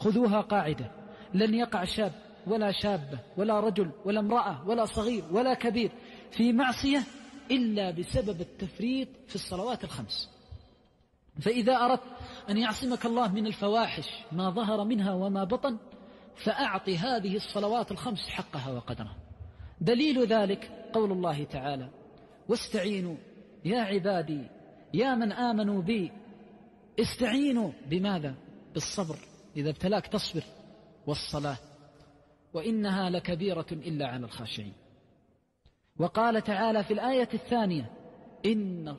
خذوها قاعدة: لن يقع شاب ولا شابة ولا رجل ولا امرأة ولا صغير ولا كبير في معصية إلا بسبب التفريط في الصلوات الخمس. فإذا أردت أن يعصمك الله من الفواحش ما ظهر منها وما بطن، فأعط هذه الصلوات الخمس حقها وقدرها. دليل ذلك قول الله تعالى: واستعينوا يا عبادي يا من آمنوا بي، استعينوا بماذا؟ بالصبر، إذا ابتلاك تصبر، والصلاة، وإنها لكبيرة إلا على الخاشعين. وقال تعالى في الآية الثانية: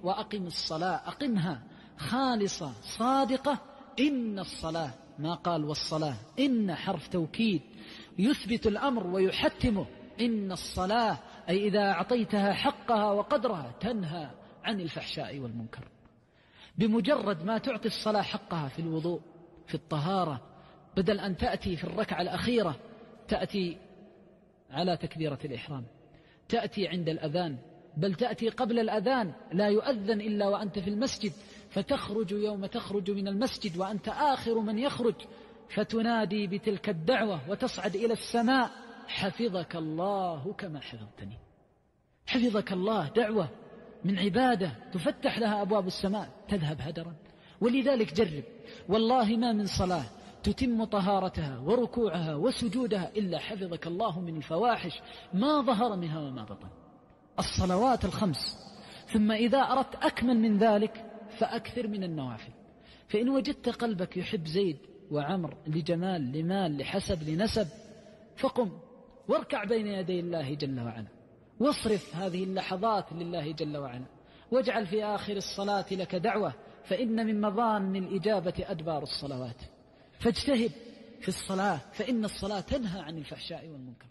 وأقم الصلاة، أقمها خالصة صادقة، إن الصلاة، ما قال والصلاة، إن حرف توكيد يثبت الأمر ويحتمه. إن الصلاة أي إذا أعطيتها حقها وقدرها تنهى عن الفحشاء والمنكر. بمجرد ما تعطي الصلاة حقها في الوضوء، في الطهارة، بدل أن تأتي في الركعة الأخيرة تأتي على تكبيرة الإحرام، تأتي عند الأذان، بل تأتي قبل الأذان، لا يؤذن إلا وأنت في المسجد، فتخرج يوم تخرج من المسجد وأنت آخر من يخرج، فتنادي بتلك الدعوة وتصعد إلى السماء: حفظك الله كما حفظتني. حفظك الله دعوة من عبادة تفتح لها أبواب السماء، تذهب هدرا. ولذلك جرب، والله ما من صلاة تتم طهارتها وركوعها وسجودها إلا حفظك الله من الفواحش ما ظهر منها وما بطن. الصلوات الخمس. ثم إذا أردت أكمل من ذلك فأكثر من النوافل. فإن وجدت قلبك يحب زيد وعمر لجمال لمال لحسب لنسب، فقم واركع بين يدي الله جل وعلا، واصرف هذه اللحظات لله جل وعلا، واجعل في آخر الصلاة لك دعوة، فإن من مظان الإجابة أدبار الصلوات. فاجتهد في الصلاة، فإن الصلاة تنهى عن الفحشاء والمنكر.